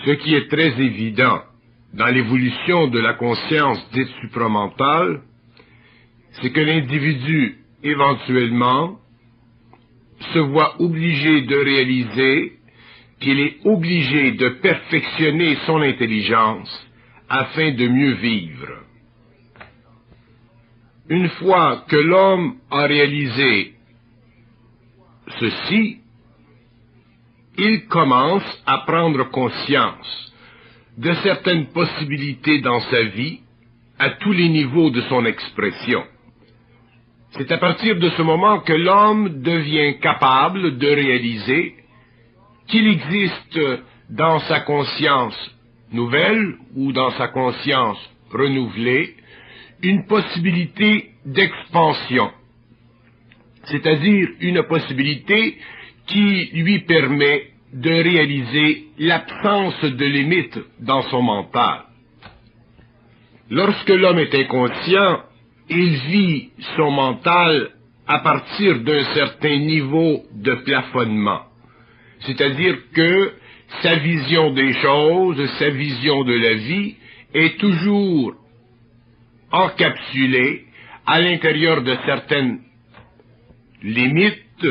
Ce qui est très évident dans l'évolution de la conscience dite supramentale, c'est que l'individu, éventuellement, se voit obligé de réaliser qu'il est obligé de perfectionner son intelligence afin de mieux vivre. Une fois que l'homme a réalisé ceci, il commence à prendre conscience de certaines possibilités dans sa vie à tous les niveaux de son expression. C'est à partir de ce moment que l'homme devient capable de réaliser qu'il existe dans sa conscience nouvelle ou dans sa conscience renouvelée une possibilité d'expansion, c'est-à-dire une possibilité qui lui permet de réaliser l'absence de limite dans son mental. Lorsque l'homme est inconscient, il vit son mental à partir d'un certain niveau de plafonnement, c'est-à-dire que sa vision des choses, sa vision de la vie est toujours encapsulée à l'intérieur de certaines limites,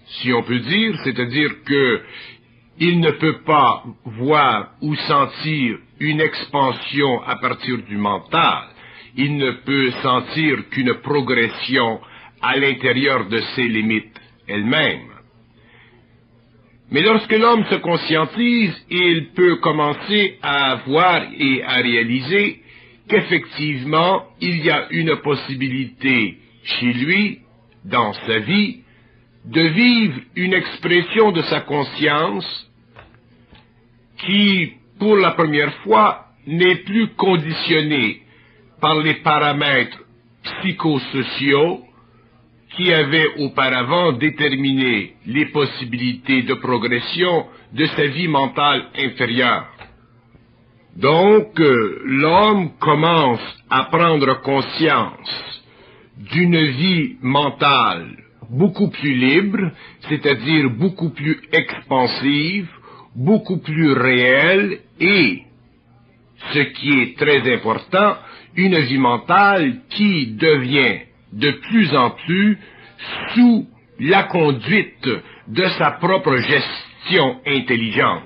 si on peut dire, c'est-à-dire que il ne peut pas voir ou sentir une expansion à partir du mental. Il ne peut sentir qu'une progression à l'intérieur de ses limites elles-mêmes. Mais lorsque l'homme se conscientise, il peut commencer à voir et à réaliser qu'effectivement, il y a une possibilité chez lui, dans sa vie, de vivre une expression de sa conscience qui, pour la première fois, n'est plus conditionnée par les paramètres psychosociaux qui avaient auparavant déterminé les possibilités de progression de sa vie mentale inférieure. Donc, l'homme commence à prendre conscience d'une vie mentale beaucoup plus libre, c'est-à-dire beaucoup plus expansive, beaucoup plus réelle et, ce qui est très important, une vie mentale qui devient de plus en plus sous la conduite de sa propre gestion intelligente.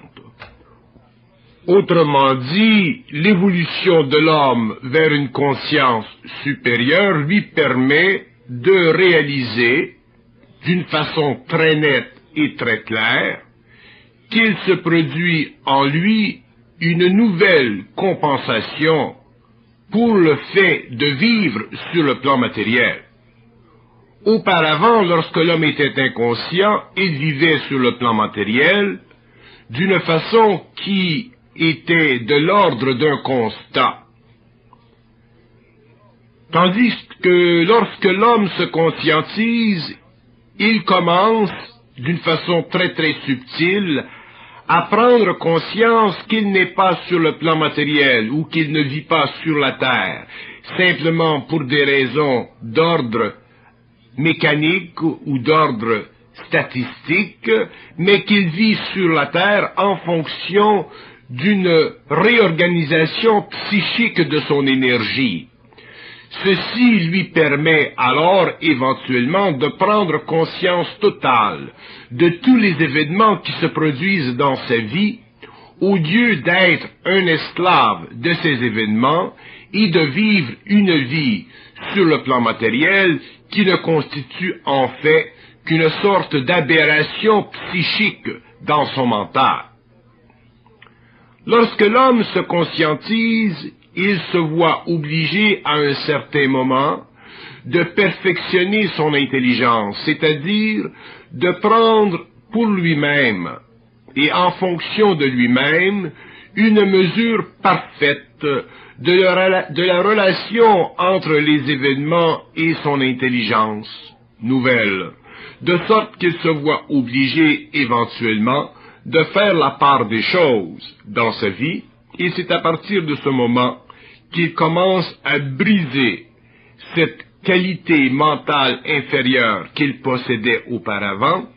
Autrement dit, l'évolution de l'homme vers une conscience supérieure lui permet de réaliser d'une façon très nette et très claire qu'il se produit en lui une nouvelle compensation pour le fait de vivre sur le plan matériel. Auparavant, lorsque l'homme était inconscient, il vivait sur le plan matériel d'une façon qui était de l'ordre d'un constat. Tandis que lorsque l'homme se conscientise, il commence, d'une façon très très subtile, à prendre conscience qu'il n'est pas sur le plan matériel ou qu'il ne vit pas sur la terre, simplement pour des raisons d'ordre mécanique ou d'ordre statistique, mais qu'il vit sur la terre en fonction d'une réorganisation psychique de son énergie. Ceci lui permet alors éventuellement de prendre conscience totale de tous les événements qui se produisent dans sa vie, au lieu d'être un esclave de ces événements et de vivre une vie sur le plan matériel qui ne constitue en fait qu'une sorte d'aberration psychique dans son mental. Lorsque l'homme se conscientise, il se voit obligé à un certain moment de perfectionner son intelligence, c'est-à-dire de prendre pour lui-même et en fonction de lui-même une mesure parfaite de la relation entre les événements et son intelligence nouvelle, de sorte qu'il se voit obligé éventuellement de faire la part des choses dans sa vie, et c'est à partir de ce moment qu'il commence à briser cette qualité mentale inférieure qu'il possédait auparavant,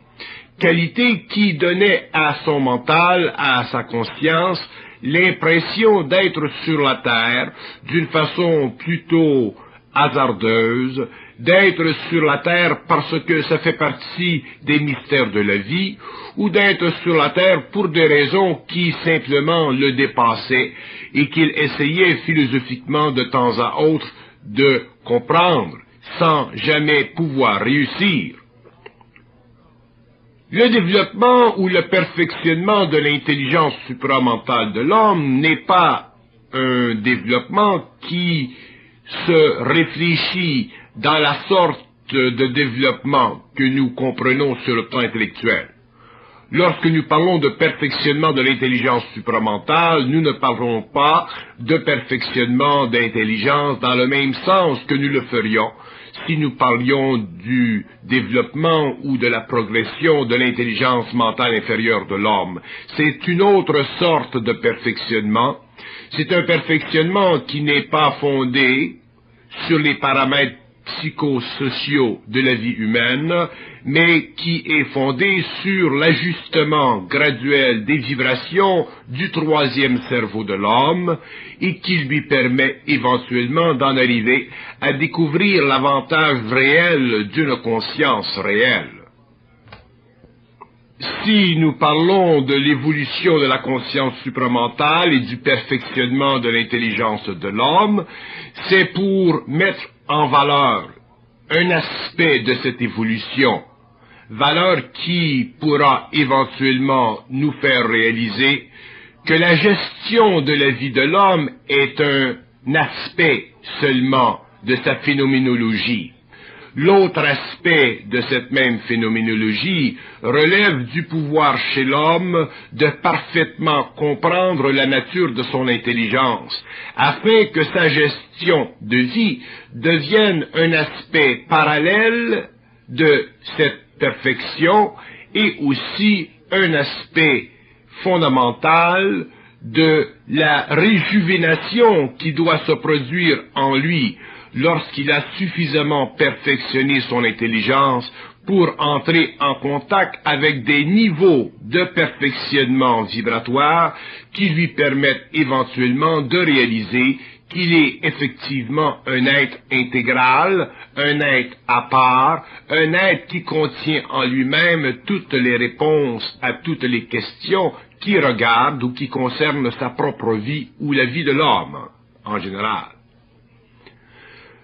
qualité qui donnait à son mental, à sa conscience, l'impression d'être sur la terre d'une façon plutôt hasardeuse, d'être sur la terre parce que ça fait partie des mystères de la vie, ou d'être sur la terre pour des raisons qui simplement le dépassaient et qu'il essayait philosophiquement de temps à autre de comprendre sans jamais pouvoir réussir. Le développement ou le perfectionnement de l'intelligence supramentale de l'homme n'est pas un développement qui se réfléchit dans la sorte de développement que nous comprenons sur le plan intellectuel. Lorsque nous parlons de perfectionnement de l'intelligence supramentale, nous ne parlons pas de perfectionnement d'intelligence dans le même sens que nous le ferions si nous parlions du développement ou de la progression de l'intelligence mentale inférieure de l'homme. C'est une autre sorte de perfectionnement. C'est un perfectionnement qui n'est pas fondé sur les paramètres psychosociaux de la vie humaine, mais qui est fondé sur l'ajustement graduel des vibrations du troisième cerveau de l'homme et qui lui permet éventuellement d'en arriver à découvrir l'avantage réel d'une conscience réelle. Si nous parlons de l'évolution de la conscience supramentale et du perfectionnement de l'intelligence de l'homme, c'est pour mettre en valeur un aspect de cette évolution, valeur qui pourra éventuellement nous faire réaliser que la gestion de la vie de l'homme est un aspect seulement de sa phénoménologie. L'autre aspect de cette même phénoménologie relève du pouvoir chez l'homme de parfaitement comprendre la nature de son intelligence, afin que sa gestion de vie devienne un aspect parallèle de cette perfection et aussi un aspect fondamental de la réjuvénation qui doit se produire en lui lorsqu'il a suffisamment perfectionné son intelligence pour entrer en contact avec des niveaux de perfectionnement vibratoire qui lui permettent éventuellement de réaliser qu'il est effectivement un être intégral, un être à part, un être qui contient en lui-même toutes les réponses à toutes les questions qui regardent ou qui concernent sa propre vie ou la vie de l'homme en général.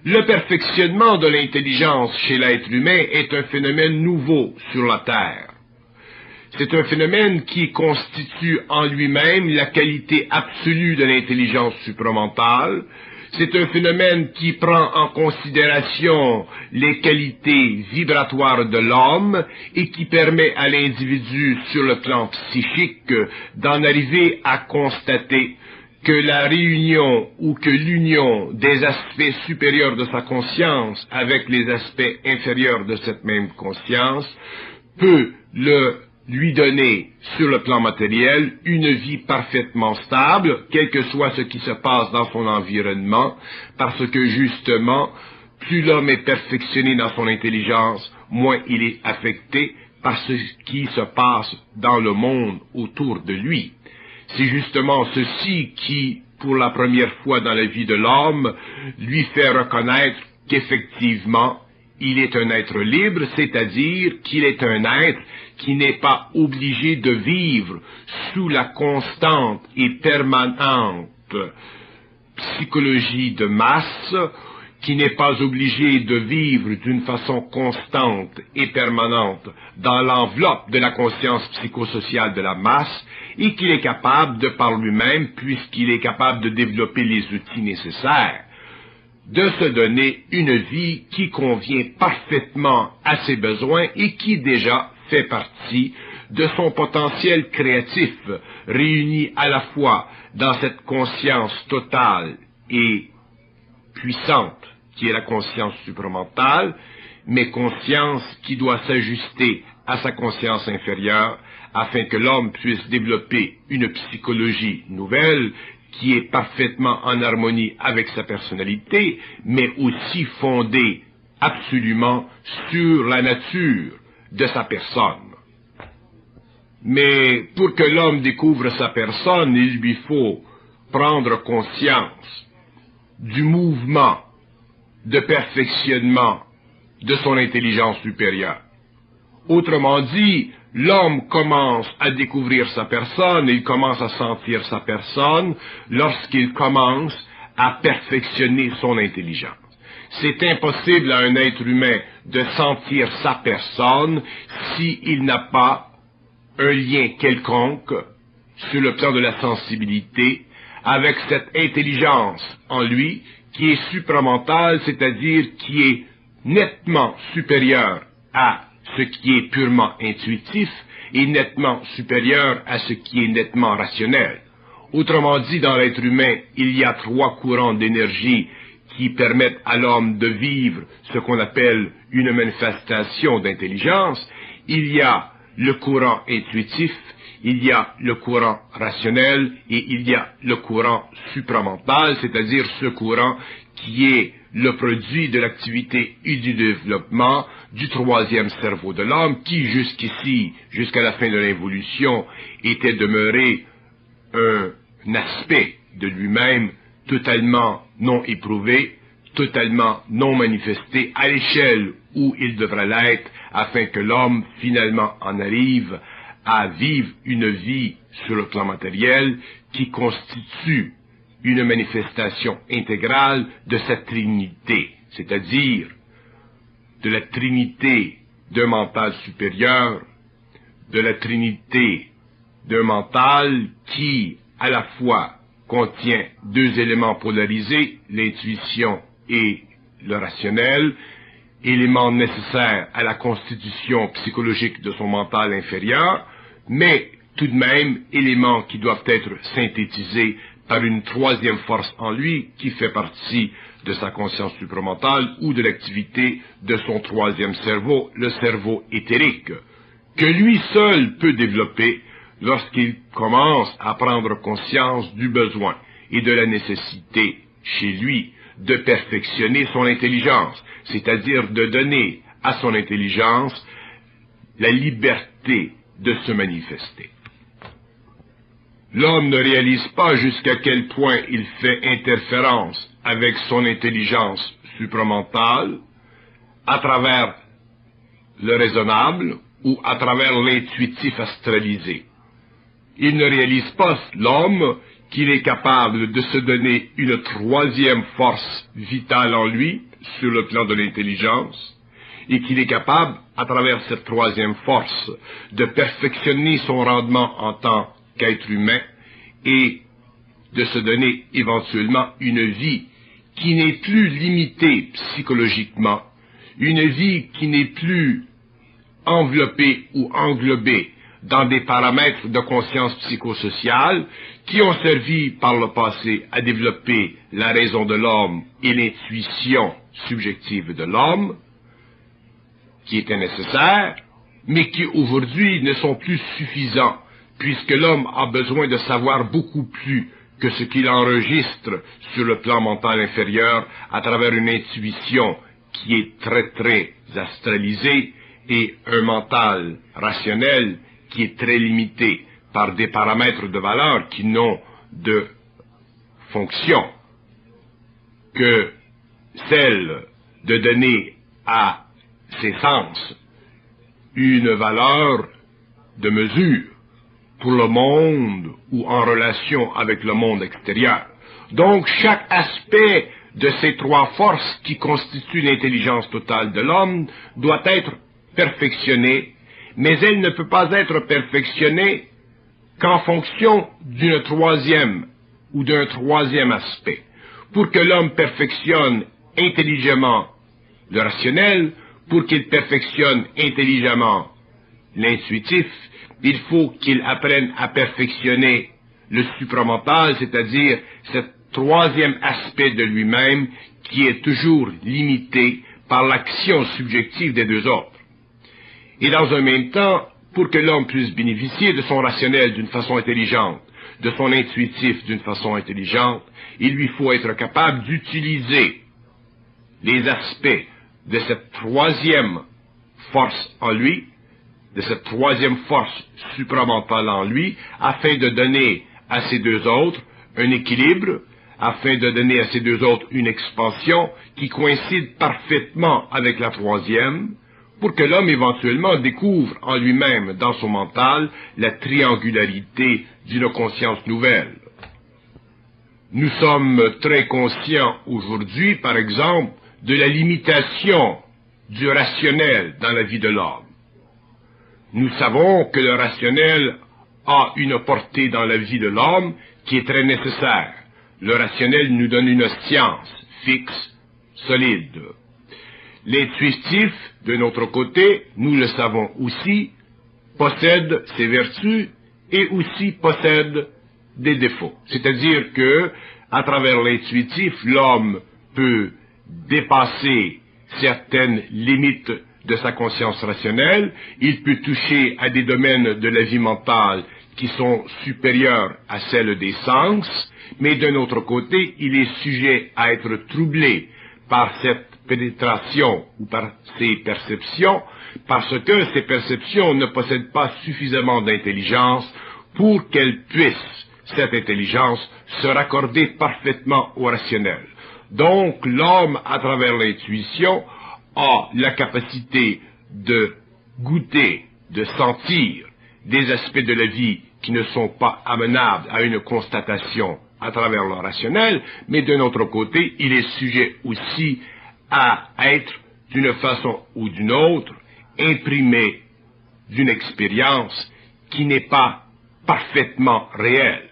Le perfectionnement de l'intelligence chez l'être humain est un phénomène nouveau sur la Terre. C'est un phénomène qui constitue en lui-même la qualité absolue de l'intelligence supramentale. C'est un phénomène qui prend en considération les qualités vibratoires de l'homme et qui permet à l'individu sur le plan psychique d'en arriver à constater que la réunion ou que l'union des aspects supérieurs de sa conscience avec les aspects inférieurs de cette même conscience peut lui donner, sur le plan matériel, une vie parfaitement stable, quel que soit ce qui se passe dans son environnement, parce que justement, plus l'homme est perfectionné dans son intelligence, moins il est affecté par ce qui se passe dans le monde autour de lui. C'est justement ceci qui, pour la première fois dans la vie de l'homme, lui fait reconnaître qu'effectivement, il est un être libre, c'est-à-dire qu'il est un être qui n'est pas obligé de vivre sous la constante et permanente psychologie de masse, qui n'est pas obligé de vivre d'une façon constante et permanente dans l'enveloppe de la conscience psychosociale de la masse, et qu'il est capable, de par lui-même, puisqu'il est capable de développer les outils nécessaires, de se donner une vie qui convient parfaitement à ses besoins et qui déjà fait partie de son potentiel créatif, réuni à la fois dans cette conscience totale et puissante qui est la conscience supramentale, mais conscience qui doit s'ajuster à sa conscience inférieure afin que l'homme puisse développer une psychologie nouvelle qui est parfaitement en harmonie avec sa personnalité, mais aussi fondée absolument sur la nature de sa personne. Mais pour que l'homme découvre sa personne, il lui faut prendre conscience du mouvement de perfectionnement de son intelligence supérieure. Autrement dit, l'homme commence à découvrir sa personne, il commence à sentir sa personne lorsqu'il commence à perfectionner son intelligence. C'est impossible à un être humain de sentir sa personne s'il n'a pas un lien quelconque sur le plan de la sensibilité avec cette intelligence en lui qui est supramentale, c'est-à-dire qui est nettement supérieure à ce qui est purement intuitif et nettement supérieur à ce qui est nettement rationnel. Autrement dit, dans l'être humain, il y a trois courants d'énergie qui permettent à l'homme de vivre ce qu'on appelle une manifestation d'intelligence. Il y a le courant intuitif, il y a le courant rationnel et il y a le courant supramental, c'est-à-dire ce courant qui est le produit de l'activité et du développement du troisième cerveau de l'homme qui jusqu'ici, jusqu'à la fin de l'évolution, était demeuré un aspect de lui-même totalement non éprouvé, totalement non manifesté à l'échelle où il devrait l'être afin que l'homme finalement en arrive à vivre une vie sur le plan matériel qui constitue une manifestation intégrale de cette trinité, c'est-à-dire de la trinité d'un mental supérieur, de la trinité d'un mental qui, à la fois, contient deux éléments polarisés, l'intuition et le rationnel, éléments nécessaires à la constitution psychologique de son mental inférieur, mais tout de même éléments qui doivent être synthétisés par une troisième force en lui qui fait partie de sa conscience supramentale ou de l'activité de son troisième cerveau, le cerveau éthérique, que lui seul peut développer lorsqu'il commence à prendre conscience du besoin et de la nécessité chez lui de perfectionner son intelligence, c'est-à-dire de donner à son intelligence la liberté de se manifester. L'homme ne réalise pas jusqu'à quel point il fait interférence avec son intelligence supramentale à travers le raisonnable ou à travers l'intuitif astralisé. Il ne réalise pas, l'homme, qu'il est capable de se donner une troisième force vitale en lui, sur le plan de l'intelligence, et qu'il est capable, à travers cette troisième force, de perfectionner son rendement en tant qu'être humain et de se donner éventuellement une vie qui n'est plus limitée psychologiquement, une vie qui n'est plus enveloppée ou englobée dans des paramètres de conscience psychosociale qui ont servi par le passé à développer la raison de l'homme et l'intuition subjective de l'homme, qui étaient nécessaires, mais qui aujourd'hui ne sont plus suffisants, puisque l'homme a besoin de savoir beaucoup plus que ce qu'il enregistre sur le plan mental inférieur à travers une intuition qui est très très astralisée et un mental rationnel qui est très limité par des paramètres de valeur qui n'ont de fonction que celle de donner à ses sens une valeur de mesure pour le monde ou en relation avec le monde extérieur. Donc chaque aspect de ces trois forces qui constituent l'intelligence totale de l'homme doit être perfectionné, mais elle ne peut pas être perfectionnée qu'en fonction d'une troisième ou d'un troisième aspect. Pour que l'homme perfectionne intelligemment le rationnel, pour qu'il perfectionne intelligemment l'intuitif, il faut qu'il apprenne à perfectionner le supramental, c'est-à-dire ce troisième aspect de lui-même qui est toujours limité par l'action subjective des deux autres. Et dans un même temps, pour que l'homme puisse bénéficier de son rationnel d'une façon intelligente, de son intuitif d'une façon intelligente, il lui faut être capable d'utiliser les aspects de cette troisième force en lui, de cette troisième force supramentale en lui, afin de donner à ces deux autres un équilibre, afin de donner à ces deux autres une expansion qui coïncide parfaitement avec la troisième, pour que l'homme éventuellement découvre en lui-même, dans son mental, la triangularité d'une conscience nouvelle. Nous sommes très conscients aujourd'hui, par exemple, de la limitation du rationnel dans la vie de l'homme. Nous savons que le rationnel a une portée dans la vie de l'homme qui est très nécessaire. Le rationnel nous donne une science fixe, solide. L'intuitif, de notre côté, nous le savons aussi, possède ses vertus et aussi possède des défauts. C'est-à-dire que, à travers l'intuitif, l'homme peut dépasser certaines limites de sa conscience rationnelle, il peut toucher à des domaines de la vie mentale qui sont supérieurs à celles des sens, mais d'un autre côté, il est sujet à être troublé par cette pénétration ou par ses perceptions, parce que ces perceptions ne possèdent pas suffisamment d'intelligence pour qu'elles puissent, cette intelligence, se raccorder parfaitement au rationnel. Donc, l'homme, à travers l'intuition, a la capacité de goûter, de sentir des aspects de la vie qui ne sont pas amenables à une constatation à travers le rationnel, mais d'un autre côté, il est sujet aussi à être, d'une façon ou d'une autre, imprimé d'une expérience qui n'est pas parfaitement réelle.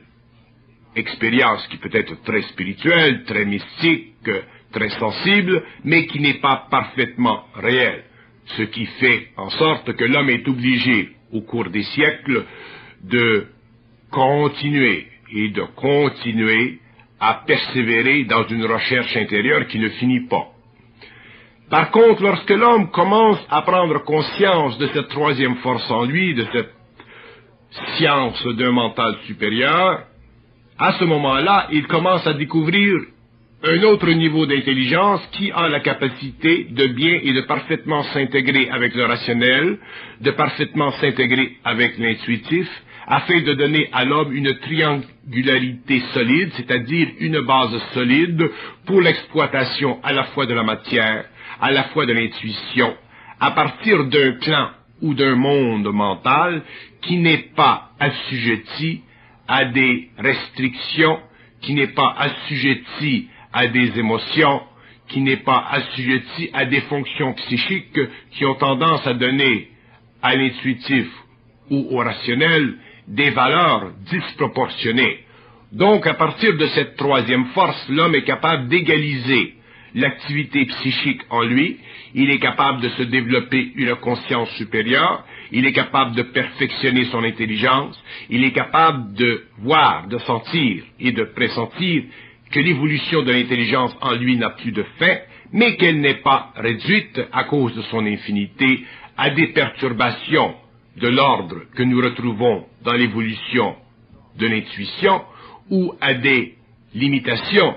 Expérience qui peut être très spirituelle, très mystique, très sensible, mais qui n'est pas parfaitement réelle. Ce qui fait en sorte que l'homme est obligé, au cours des siècles, de continuer et de continuer à persévérer dans une recherche intérieure qui ne finit pas. Par contre, lorsque l'homme commence à prendre conscience de cette troisième force en lui, de cette science d'un mental supérieur, à ce moment-là, il commence à découvrir un autre niveau d'intelligence qui a la capacité de bien et de parfaitement s'intégrer avec le rationnel, de parfaitement s'intégrer avec l'intuitif, afin de donner à l'homme une triangularité solide, c'est-à-dire une base solide pour l'exploitation à la fois de la matière, à la fois de l'intuition, à partir d'un plan ou d'un monde mental qui n'est pas assujetti à des restrictions, qui n'est pas assujetti à des émotions, qui n'est pas assujetti à des fonctions psychiques qui ont tendance à donner à l'intuitif ou au rationnel des valeurs disproportionnées. Donc, à partir de cette troisième force, l'homme est capable d'égaliser l'activité psychique en lui, il est capable de se développer une conscience supérieure, il est capable de perfectionner son intelligence, il est capable de voir, de sentir et de pressentir que l'évolution de l'intelligence en lui n'a plus de fin, mais qu'elle n'est pas réduite, à cause de son infinité, à des perturbations de l'ordre que nous retrouvons dans l'évolution de l'intuition, ou à des limitations,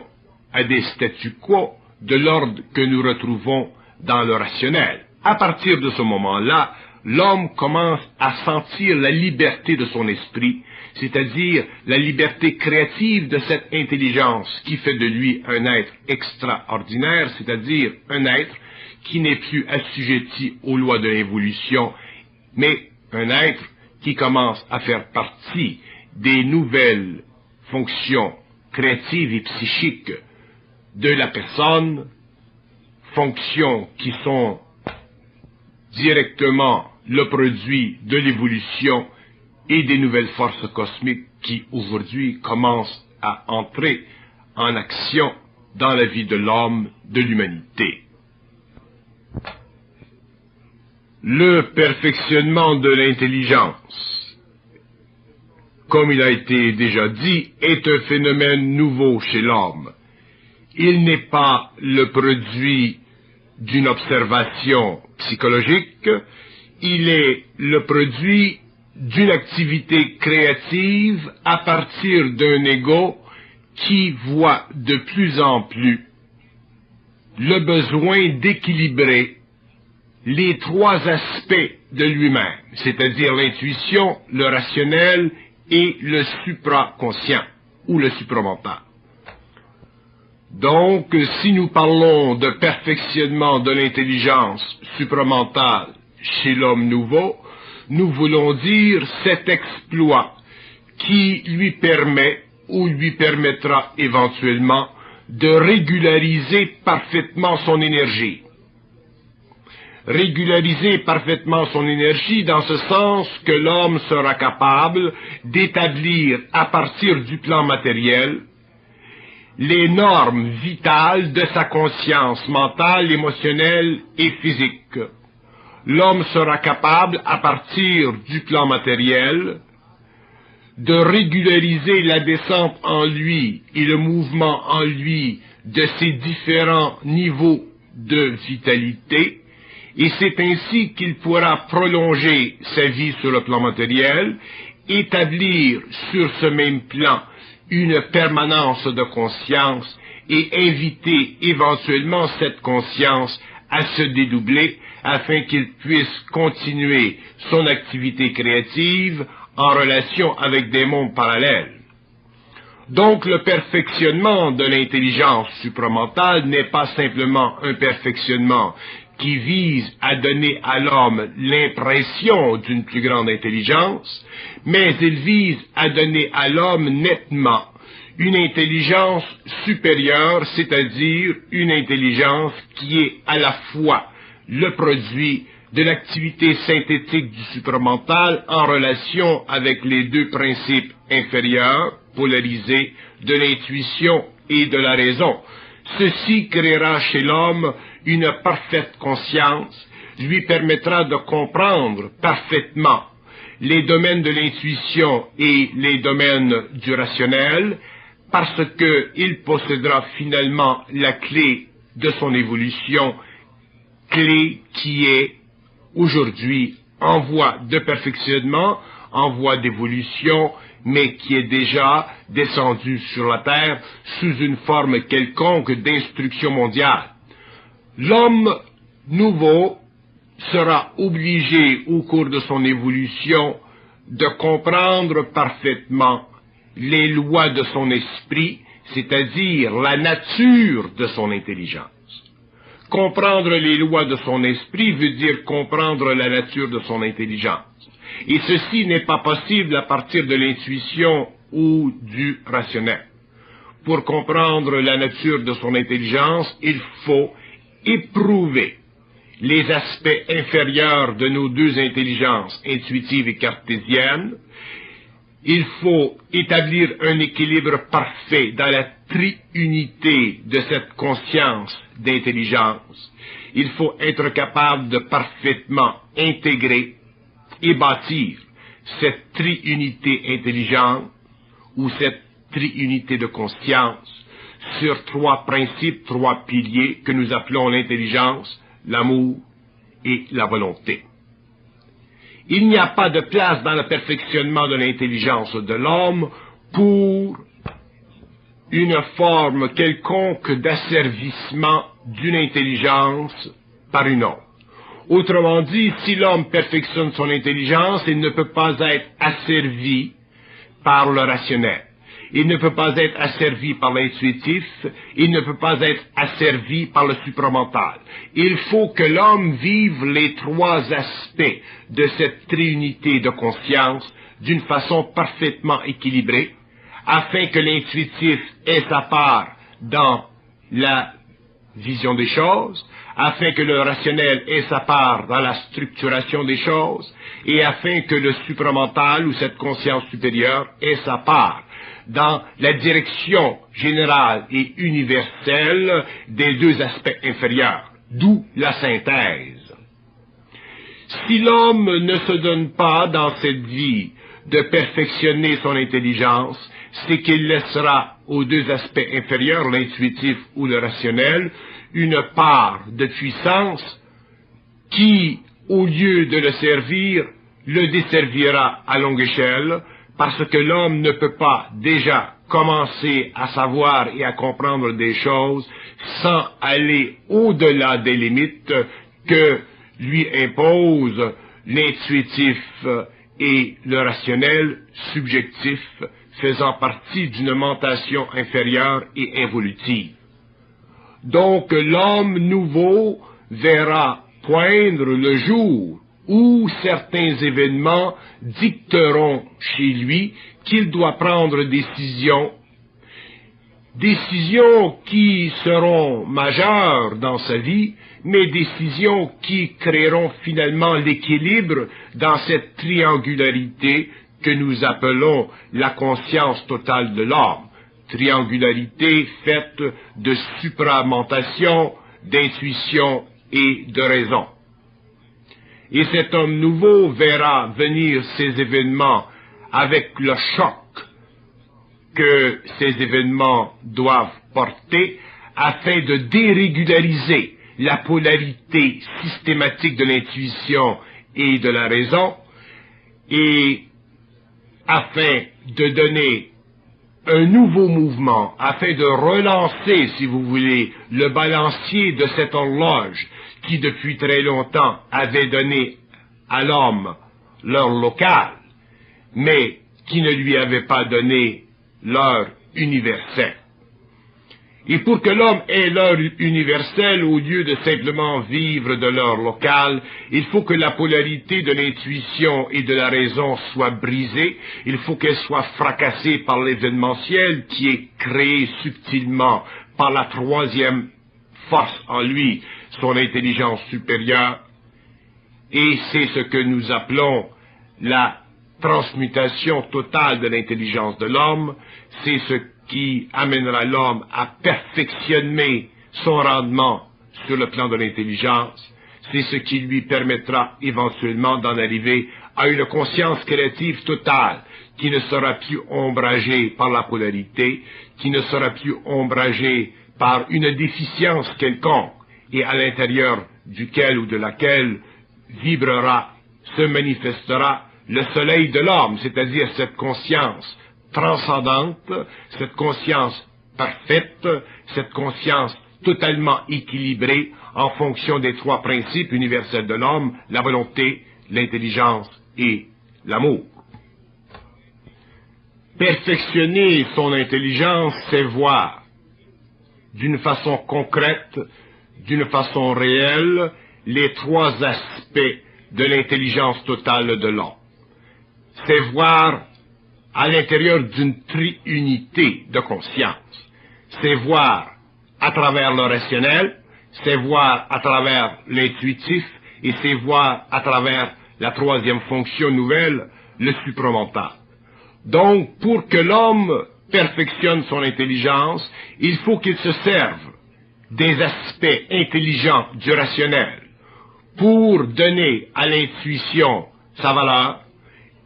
à des statu quo de l'ordre que nous retrouvons dans le rationnel. À partir de ce moment-là, l'homme commence à sentir la liberté de son esprit, c'est-à-dire la liberté créative de cette intelligence qui fait de lui un être extraordinaire, c'est-à-dire un être qui n'est plus assujetti aux lois de l'évolution, mais un être qui commence à faire partie des nouvelles fonctions créatives et psychiques de la personne, fonctions qui sont directement le produit de l'évolution et des nouvelles forces cosmiques qui aujourd'hui commencent à entrer en action dans la vie de l'homme, de l'humanité. Le perfectionnement de l'intelligence, comme il a été déjà dit, est un phénomène nouveau chez l'homme. Il n'est pas le produit d'une observation psychologique, il est le produit d'une activité créative à partir d'un ego qui voit de plus en plus le besoin d'équilibrer les trois aspects de lui-même, c'est-à-dire l'intuition, le rationnel et le supraconscient ou le supramental. Donc, si nous parlons de perfectionnement de l'intelligence supramentale chez l'homme nouveau, nous voulons dire cet exploit qui lui permet ou lui permettra éventuellement de régulariser parfaitement son énergie. Régulariser parfaitement son énergie dans ce sens que l'homme sera capable d'établir à partir du plan matériel les normes vitales de sa conscience mentale, émotionnelle et physique. L'homme sera capable, à partir du plan matériel, de régulariser la descente en lui et le mouvement en lui de ses différents niveaux de vitalité, et c'est ainsi qu'il pourra prolonger sa vie sur le plan matériel, établir sur ce même plan une permanence de conscience et inviter éventuellement cette conscience à se dédoubler afin qu'il puisse continuer son activité créative en relation avec des mondes parallèles. Donc le perfectionnement de l'intelligence supramentale n'est pas simplement un perfectionnement qui vise à donner à l'homme l'impression d'une plus grande intelligence, mais il vise à donner à l'homme nettement une intelligence supérieure, c'est-à-dire une intelligence qui est à la fois le produit de l'activité synthétique du supramental en relation avec les deux principes inférieurs, polarisés, de l'intuition et de la raison. Ceci créera chez l'homme une parfaite conscience, lui permettra de comprendre parfaitement les domaines de l'intuition et les domaines du rationnel, parce qu'il possédera finalement la clé de son évolution, clé qui est aujourd'hui en voie de perfectionnement, en voie d'évolution, mais qui est déjà descendue sur la terre sous une forme quelconque d'instruction mondiale. L'homme nouveau sera obligé au cours de son évolution de comprendre parfaitement les lois de son esprit, c'est-à-dire la nature de son intelligence. Comprendre les lois de son esprit veut dire comprendre la nature de son intelligence. Et ceci n'est pas possible à partir de l'intuition ou du rationnel. Pour comprendre la nature de son intelligence, il faut éprouver les aspects inférieurs de nos deux intelligences, intuitive et cartésienne. Il faut établir un équilibre parfait dans la triunité de cette conscience d'intelligence. Il faut être capable de parfaitement intégrer et bâtir cette triunité intelligente ou cette triunité de conscience sur trois principes, trois piliers que nous appelons l'intelligence, l'amour et la volonté. Il n'y a pas de place dans le perfectionnement de l'intelligence de l'homme pour une forme quelconque d'asservissement d'une intelligence par une autre. Autrement dit, si l'homme perfectionne son intelligence, il ne peut pas être asservi par le rationnel. Il ne peut pas être asservi par l'intuitif, il ne peut pas être asservi par le supramental. Il faut que l'homme vive les trois aspects de cette triunité de conscience d'une façon parfaitement équilibrée, afin que l'intuitif ait sa part dans la vision des choses, afin que le rationnel ait sa part dans la structuration des choses, et afin que le supramental ou cette conscience supérieure ait sa part dans la direction générale et universelle des deux aspects inférieurs, d'où la synthèse. Si l'homme ne se donne pas dans cette vie de perfectionner son intelligence, c'est qu'il laissera aux deux aspects inférieurs, l'intuitif ou le rationnel, une part de puissance qui, au lieu de le servir, le desservira à longue échelle, parce que l'homme ne peut pas déjà commencer à savoir et à comprendre des choses sans aller au-delà des limites que lui impose l'intuitif et le rationnel subjectif, faisant partie d'une mentation inférieure et involutive. Donc l'homme nouveau verra poindre le jour où certains événements dicteront chez lui qu'il doit prendre décisions qui seront majeures dans sa vie, mais décisions qui créeront finalement l'équilibre dans cette triangularité que nous appelons la conscience totale de l'homme. Triangularité faite de supramentation, d'intuition et de raison. Et cet homme nouveau verra venir ces événements avec le choc que ces événements doivent porter afin de dérégulariser la polarité systématique de l'intuition et de la raison, et afin de donner un nouveau mouvement, afin de relancer, si vous voulez, le balancier de cette horloge qui depuis très longtemps avait donné à l'homme l'heure locale, mais qui ne lui avait pas donné l'heure universelle. Et pour que l'homme ait l'heure universelle, au lieu de simplement vivre de l'heure locale, il faut que la polarité de l'intuition et de la raison soit brisée, il faut qu'elle soit fracassée par l'événementiel qui est créé subtilement par la troisième force en lui, son intelligence supérieure, et c'est ce que nous appelons la transmutation totale de l'intelligence de l'homme, c'est ce qui amènera l'homme à perfectionner son rendement sur le plan de l'intelligence, c'est ce qui lui permettra éventuellement d'en arriver à une conscience créative totale, qui ne sera plus ombragée par la polarité, qui ne sera plus ombragée par une déficience quelconque, et à l'intérieur duquel ou de laquelle vibrera, se manifestera le soleil de l'homme, c'est-à-dire cette conscience transcendante, cette conscience parfaite, cette conscience totalement équilibrée en fonction des trois principes universels de l'homme, la volonté, l'intelligence et l'amour. Perfectionner son intelligence, c'est voir d'une façon concrète, d'une façon réelle, les trois aspects de l'intelligence totale de l'homme. C'est voir à l'intérieur d'une triunité de conscience. C'est voir à travers le rationnel, c'est voir à travers l'intuitif, et c'est voir à travers la troisième fonction nouvelle, le supramental. Donc, pour que l'homme perfectionne son intelligence, il faut qu'il se serve des aspects intelligents du rationnel pour donner à l'intuition sa valeur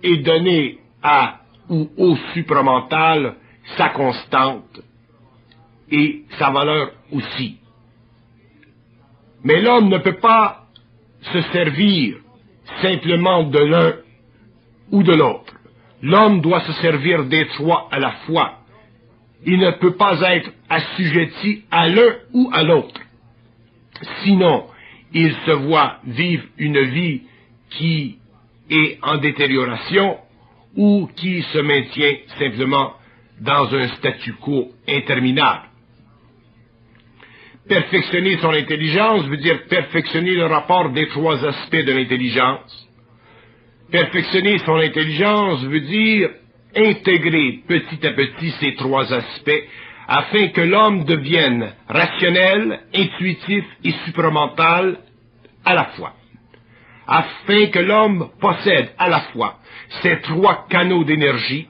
et donner au supramental sa constante et sa valeur aussi. Mais l'homme ne peut pas se servir simplement de l'un ou de l'autre. L'homme doit se servir des trois à la fois. Il ne peut pas être assujetti à l'un ou à l'autre. Sinon, il se voit vivre une vie qui est en détérioration ou qui se maintient simplement dans un statu quo interminable. Perfectionner son intelligence veut dire perfectionner le rapport des trois aspects de l'intelligence. Perfectionner son intelligence veut dire intégrer petit à petit ces trois aspects afin que l'homme devienne rationnel, intuitif et supramental à la fois. Afin que l'homme possède à la fois ces trois canaux d'énergie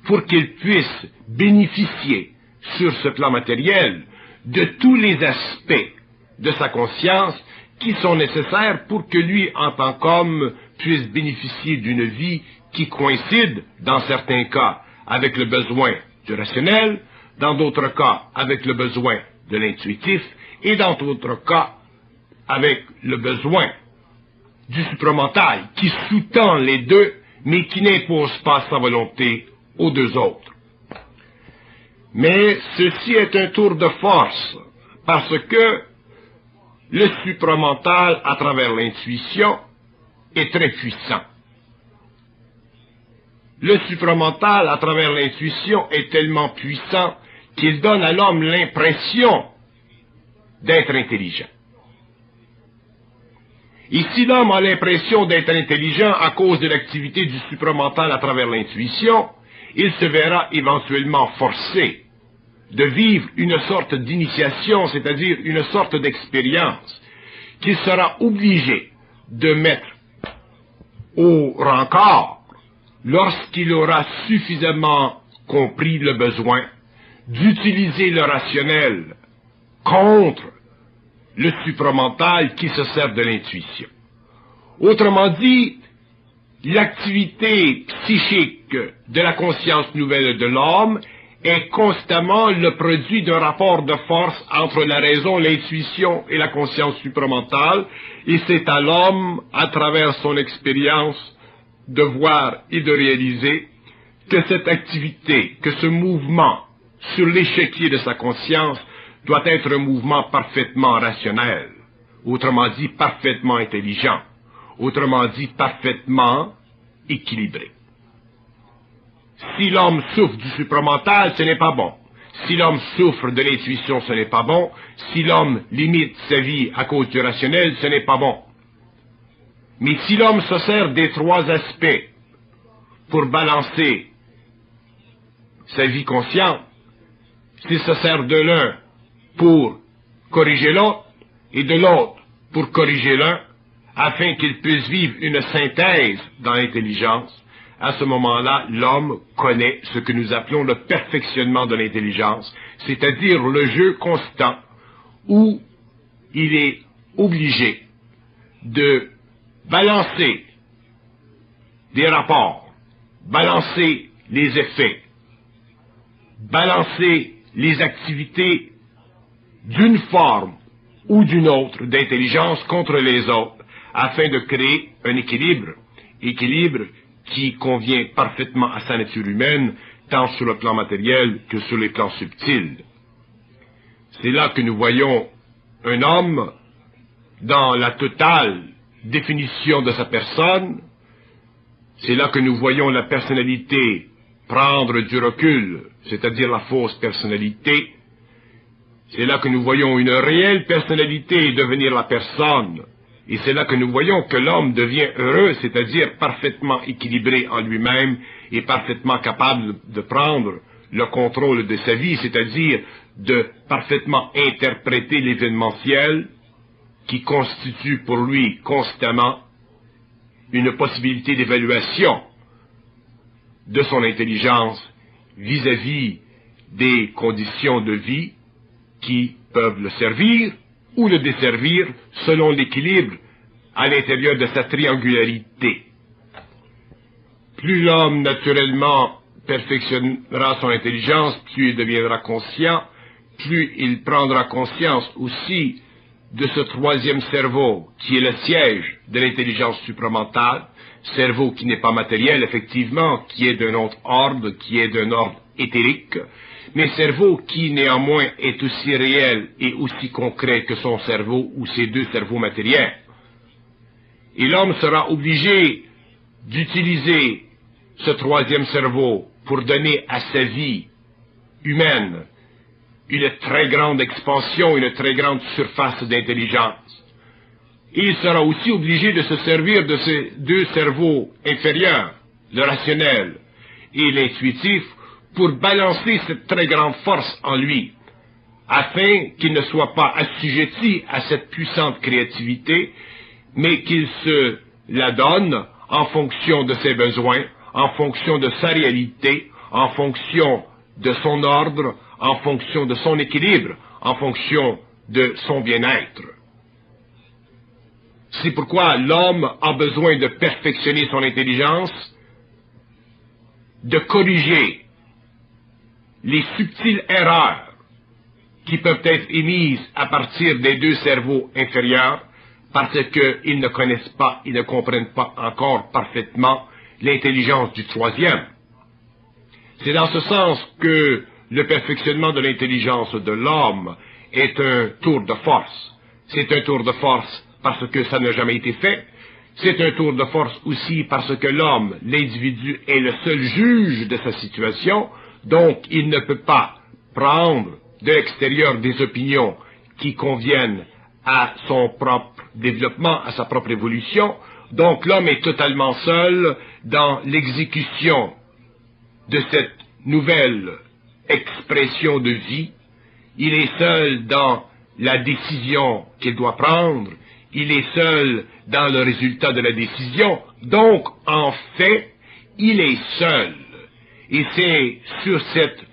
pour qu'il puisse bénéficier sur ce plan matériel de tous les aspects de sa conscience qui sont nécessaires pour que lui, en tant qu'homme, puisse bénéficier d'une vie qui coïncide, dans certains cas, avec le besoin du rationnel, dans d'autres cas, avec le besoin de l'intuitif, et dans d'autres cas, avec le besoin du supramental, qui sous-tend les deux, mais qui n'impose pas sa volonté aux deux autres. Mais ceci est un tour de force, parce que le supramental à travers l'intuition est très puissant. Le supramental à travers l'intuition est tellement puissant qu'il donne à l'homme l'impression d'être intelligent. Et si l'homme a l'impression d'être intelligent à cause de l'activité du supramental à travers l'intuition, il se verra éventuellement forcé de vivre une sorte d'initiation, c'est-à-dire une sorte d'expérience, qu'il sera obligé de mettre au rencard lorsqu'il aura suffisamment compris le besoin d'utiliser le rationnel contre le supramental qui se sert de l'intuition. Autrement dit, l'activité psychique de la conscience nouvelle de l'homme est constamment le produit d'un rapport de force entre la raison, l'intuition et la conscience supramentale, et c'est à l'homme, à travers son expérience, de voir et de réaliser que cette activité, que ce mouvement sur l'échiquier de sa conscience doit être un mouvement parfaitement rationnel, autrement dit parfaitement intelligent, autrement dit parfaitement équilibré. Si l'homme souffre du supramental, ce n'est pas bon. Si l'homme souffre de l'intuition, ce n'est pas bon. Si l'homme limite sa vie à cause du rationnel, ce n'est pas bon. Mais si l'homme se sert des trois aspects pour balancer sa vie consciente, s'il se sert de l'un pour corriger l'autre et de l'autre pour corriger l'un, afin qu'il puisse vivre une synthèse dans l'intelligence, à ce moment-là, l'homme connaît ce que nous appelons le perfectionnement de l'intelligence, c'est-à-dire le jeu constant où il est obligé de balancer des rapports, balancer les effets, balancer les activités d'une forme ou d'une autre d'intelligence contre les autres, afin de créer un équilibre qui convient parfaitement à sa nature humaine, tant sur le plan matériel que sur les plans subtils. C'est là que nous voyons un homme dans la totale définition de sa personne, c'est là que nous voyons la personnalité prendre du recul, c'est-à-dire la fausse personnalité, c'est là que nous voyons une réelle personnalité devenir la personne, et c'est là que nous voyons que l'homme devient heureux, c'est-à-dire parfaitement équilibré en lui-même et parfaitement capable de prendre le contrôle de sa vie, c'est-à-dire de parfaitement interpréter l'événementiel qui constitue pour lui constamment une possibilité d'évaluation de son intelligence vis-à-vis des conditions de vie qui peuvent le servir ou le desservir selon l'équilibre à l'intérieur de sa triangularité. Plus l'homme naturellement perfectionnera son intelligence, plus il deviendra conscient, plus il prendra conscience aussi de ce troisième cerveau qui est le siège de l'intelligence supramentale, cerveau qui n'est pas matériel effectivement, qui est d'un autre ordre, qui est d'un ordre éthérique, mais cerveau qui néanmoins est aussi réel et aussi concret que son cerveau ou ses deux cerveaux matériels. Et l'homme sera obligé d'utiliser ce troisième cerveau pour donner à sa vie humaine une très grande expansion, une très grande surface d'intelligence. Et il sera aussi obligé de se servir de ces deux cerveaux inférieurs, le rationnel et l'intuitif, pour balancer cette très grande force en lui, afin qu'il ne soit pas assujetti à cette puissante créativité, mais qu'il se la donne en fonction de ses besoins, en fonction de sa réalité, en fonction de son ordre, en fonction de son équilibre, en fonction de son bien-être. C'est pourquoi l'homme a besoin de perfectionner son intelligence, de corriger les subtiles erreurs qui peuvent être émises à partir des deux cerveaux inférieurs, parce qu'ils ne connaissent pas, ils ne comprennent pas encore parfaitement l'intelligence du troisième. C'est dans ce sens que le perfectionnement de l'intelligence de l'homme est un tour de force. C'est un tour de force parce que ça n'a jamais été fait. C'est un tour de force aussi parce que l'homme, l'individu, est le seul juge de sa situation, donc il ne peut pas prendre de l'extérieur des opinions qui conviennent à son propre développement, à sa propre évolution. Donc l'homme est totalement seul dans l'exécution de cette nouvelle expression de vie. Il est seul dans la décision qu'il doit prendre. Il est seul dans le résultat de la décision. Donc, en fait, il est seul. Et c'est sur cette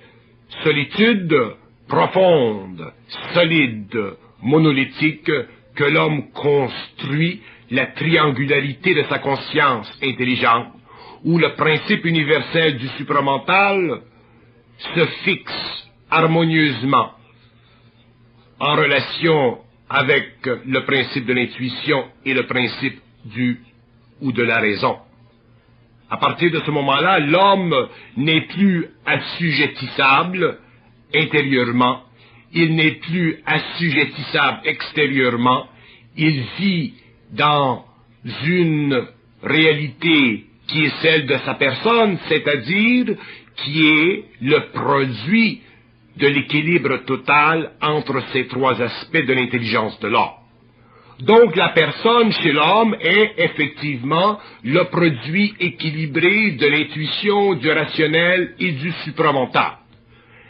solitude profonde, solide, monolithique, que l'homme construit la triangularité de sa conscience intelligente, où le principe universel du supramental se fixe harmonieusement en relation avec le principe de l'intuition et le principe du ou de la raison. À partir de ce moment-là, l'homme n'est plus assujettissable intérieurement, il n'est plus assujettissable extérieurement, il vit dans une réalité qui est celle de sa personne, c'est-à-dire qui est le produit de l'équilibre total entre ces trois aspects de l'intelligence de l'homme. Donc la personne chez l'homme est effectivement le produit équilibré de l'intuition, du rationnel et du supramental.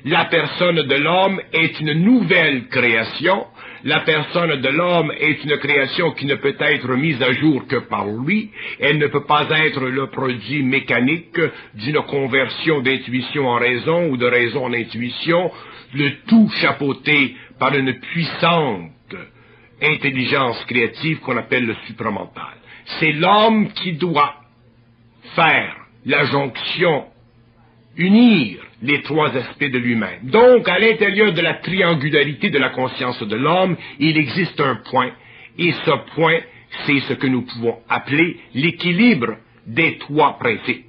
La personne de l'homme est une nouvelle création. La personne de l'homme est une création qui ne peut être mise à jour que par lui. Elle ne peut pas être le produit mécanique d'une conversion d'intuition en raison ou de raison en intuition, le tout chapeauté par une puissante intelligence créative qu'on appelle le supramental. C'est l'homme qui doit faire la jonction, unir les trois aspects de lui-même. Donc, à l'intérieur de la triangularité de la conscience de l'homme, il existe un point, et ce point, c'est ce que nous pouvons appeler l'équilibre des trois principes.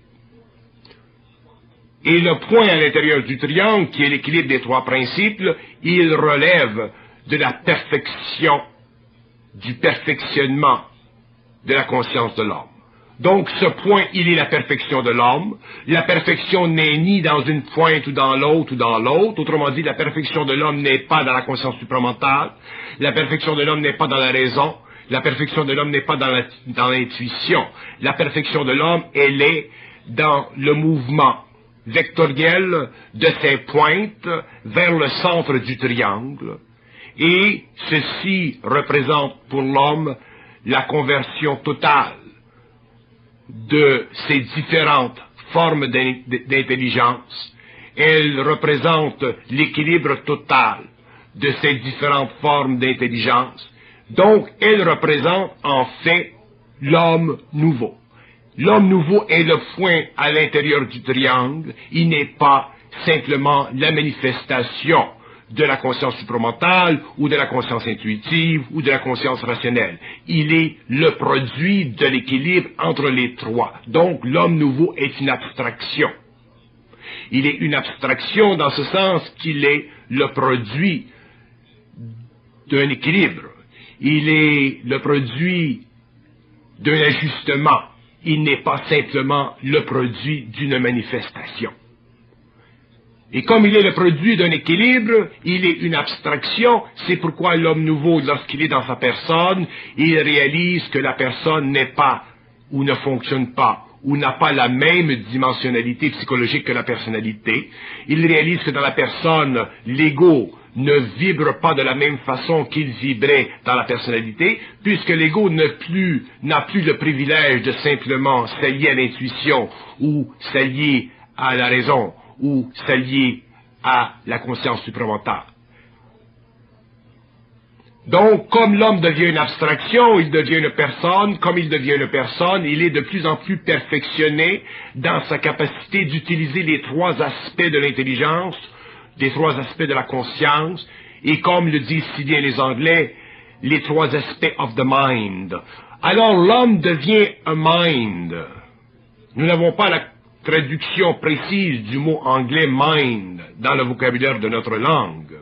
Et le point à l'intérieur du triangle, qui est l'équilibre des trois principes, il relève de la perfection, du perfectionnement de la conscience de l'homme. Donc ce point, il est la perfection de l'homme. La perfection n'est ni dans une pointe ou dans l'autre ou dans l'autre. Autrement dit, la perfection de l'homme n'est pas dans la conscience supramentale. La perfection de l'homme n'est pas dans la raison. La perfection de l'homme n'est pas dans l'intuition. La perfection de l'homme, elle est dans le mouvement vectoriel de ses pointes vers le centre du triangle. Et ceci représente pour l'homme la conversion totale de ces différentes formes d'intelligence. Elle représente l'équilibre total de ces différentes formes d'intelligence. Donc, elle représente en fait l'homme nouveau. L'homme nouveau est le point à l'intérieur du triangle. Il n'est pas simplement la manifestation de la conscience supramentale, ou de la conscience intuitive, ou de la conscience rationnelle. Il est le produit de l'équilibre entre les trois. Donc, l'homme nouveau est une abstraction. Il est une abstraction dans ce sens qu'il est le produit d'un équilibre. Il est le produit d'un ajustement. Il n'est pas simplement le produit d'une manifestation. Et comme il est le produit d'un équilibre, il est une abstraction, c'est pourquoi l'homme nouveau, lorsqu'il est dans sa personne, il réalise que la personne n'est pas, ou ne fonctionne pas, ou n'a pas la même dimensionnalité psychologique que la personnalité. Il réalise que dans la personne, l'ego ne vibre pas de la même façon qu'il vibrait dans la personnalité, puisque l'ego n'a plus le privilège de simplement s'allier à l'intuition, ou s'allier à la raison, ou s'allier à la conscience supramentale. Donc, comme l'homme devient une abstraction, il devient une personne. Comme il devient une personne, il est de plus en plus perfectionné dans sa capacité d'utiliser les trois aspects de l'intelligence, les trois aspects de la conscience, et comme le disent si bien les Anglais, les trois aspects of the mind. Alors, l'homme devient un mind. Nous n'avons pas la traduction précise du mot anglais mind dans le vocabulaire de notre langue.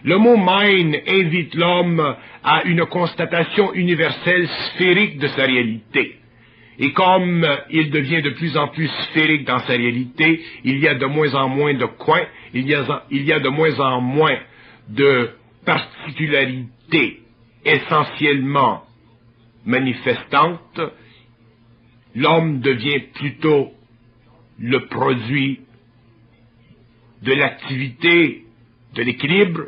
Le mot mind invite l'homme à une constatation universelle sphérique de sa réalité. Et comme il devient de plus en plus sphérique dans sa réalité, il y a de moins en moins de coins, il y a de moins en moins de particularités essentiellement manifestantes. L'homme devient plutôt le produit de l'activité, de l'équilibre,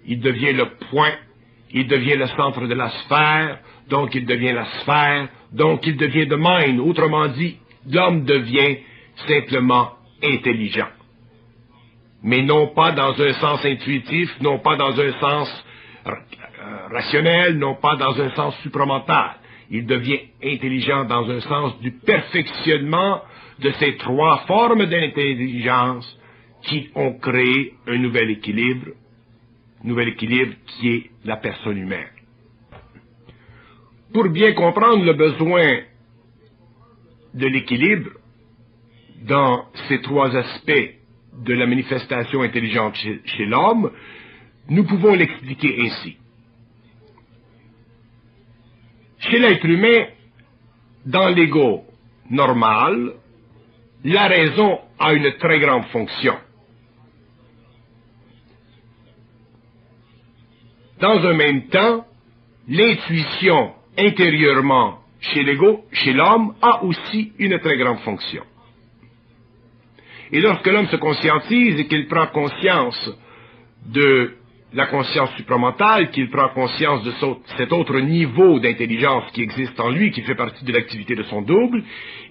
il devient le point, il devient le centre de la sphère, donc il devient la sphère, donc il devient the mind. Autrement dit, l'homme devient simplement intelligent. Mais non pas dans un sens intuitif, non pas dans un sens rationnel, non pas dans un sens supramental. Il devient intelligent dans un sens du perfectionnement de ces trois formes d'intelligence qui ont créé un nouvel équilibre qui est la personne humaine. Pour bien comprendre le besoin de l'équilibre dans ces trois aspects de la manifestation intelligente chez l'homme, nous pouvons l'expliquer ainsi. Chez l'être humain, dans l'ego normal, la raison a une très grande fonction. Dans un même temps, l'intuition intérieurement chez l'ego, chez l'homme, a aussi une très grande fonction. Et lorsque l'homme se conscientise et qu'il prend conscience de la conscience supramentale, qu'il prend conscience de cet autre niveau d'intelligence qui existe en lui, qui fait partie de l'activité de son double,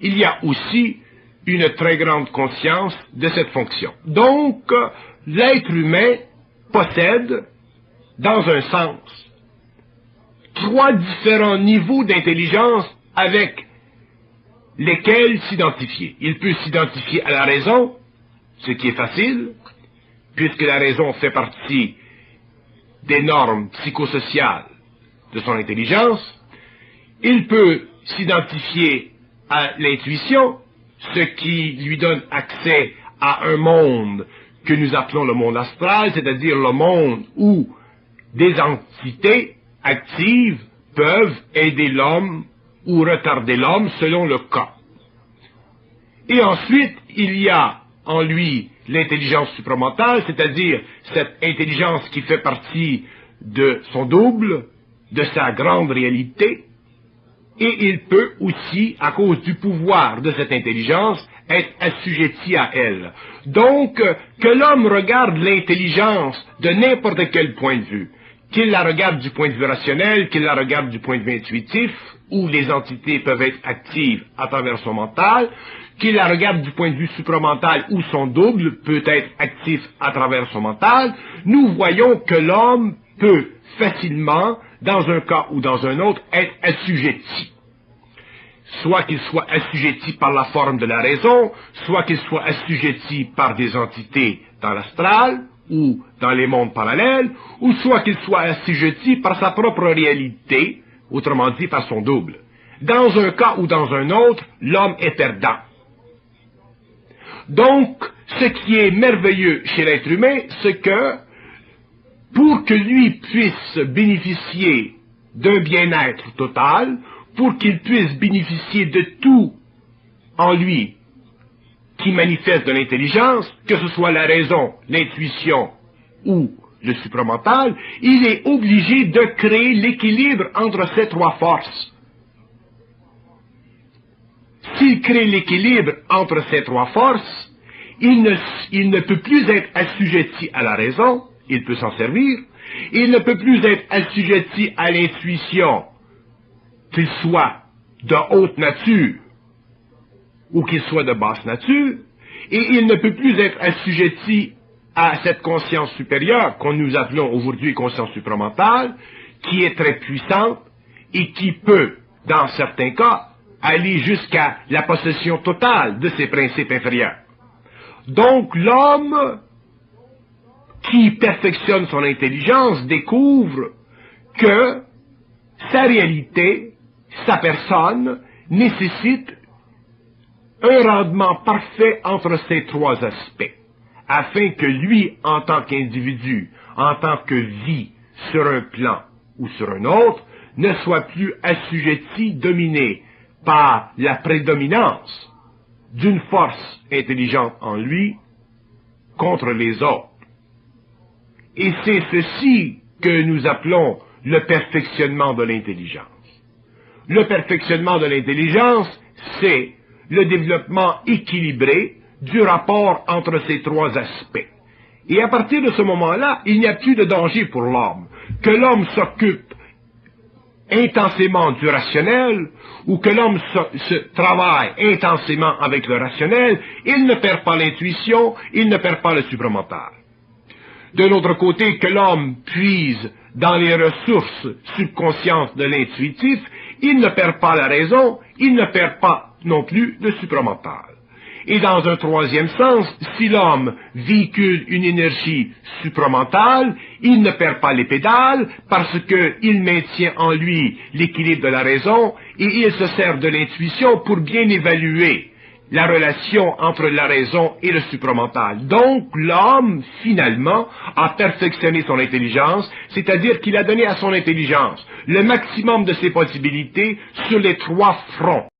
il y a aussi une très grande conscience de cette fonction. Donc, l'être humain possède, dans un sens, trois différents niveaux d'intelligence avec lesquels s'identifier. Il peut s'identifier à la raison, ce qui est facile, puisque la raison fait partie des normes psychosociales de son intelligence. Il peut s'identifier à l'intuition, ce qui lui donne accès à un monde que nous appelons le monde astral, c'est-à-dire le monde où des entités actives peuvent aider l'homme ou retarder l'homme selon le cas. Et ensuite, il y a en lui l'intelligence supramentale, c'est-à-dire cette intelligence qui fait partie de son double, de sa grande réalité, et il peut aussi, à cause du pouvoir de cette intelligence, être assujetti à elle. Donc, que l'homme regarde l'intelligence de n'importe quel point de vue, qu'il la regarde du point de vue rationnel, qu'il la regarde du point de vue intuitif, où les entités peuvent être actives à travers son mental, qu'il la regarde du point de vue supramental, où son double peut être actif à travers son mental, nous voyons que l'homme peut facilement, dans un cas ou dans un autre, être assujetti. Soit qu'il soit assujetti par la forme de la raison, soit qu'il soit assujetti par des entités dans l'astral, ou dans les mondes parallèles, ou soit qu'il soit assujetti par sa propre réalité, autrement dit par son double. Dans un cas ou dans un autre, l'homme est perdant. Donc, ce qui est merveilleux chez l'être humain, c'est que, pour que lui puisse bénéficier d'un bien-être total, pour qu'il puisse bénéficier de tout en lui qui manifeste de l'intelligence, que ce soit la raison, l'intuition ou le supramental, il est obligé de créer l'équilibre entre ces trois forces. S'il crée l'équilibre entre ces trois forces, il ne peut plus être assujetti à la raison, il peut s'en servir, il ne peut plus être assujetti à l'intuition, qu'il soit de haute nature ou qu'il soit de basse nature, et il ne peut plus être assujetti à cette conscience supérieure qu'on nous appelons aujourd'hui conscience supramentale, qui est très puissante et qui peut, dans certains cas, aller jusqu'à la possession totale de ses principes inférieurs. Donc l'homme qui perfectionne son intelligence découvre que sa réalité, sa personne, nécessite un rendement parfait entre ces trois aspects. afin que lui, en tant qu'individu, en tant que vie sur un plan ou sur un autre, ne soit plus assujetti, dominé par la prédominance d'une force intelligente en lui contre les autres. Et c'est ceci que nous appelons le perfectionnement de l'intelligence. Le perfectionnement de l'intelligence, c'est le développement équilibré du rapport entre ces trois aspects. Et à partir de ce moment-là, il n'y a plus de danger pour l'homme. Que l'homme s'occupe intensément du rationnel, ou que l'homme se travaille intensément avec le rationnel, il ne perd pas l'intuition, il ne perd pas le supramental. De l'autre côté, que l'homme puise dans les ressources subconscientes de l'intuitif, il ne perd pas la raison, il ne perd pas non plus le supramental. Et dans un troisième sens, si l'homme véhicule une énergie supramentale, il ne perd pas les pédales parce qu'il maintient en lui l'équilibre de la raison et il se sert de l'intuition pour bien évaluer la relation entre la raison et le supramental. Donc, l'homme, finalement, a perfectionné son intelligence, c'est-à-dire qu'il a donné à son intelligence le maximum de ses possibilités sur les trois fronts.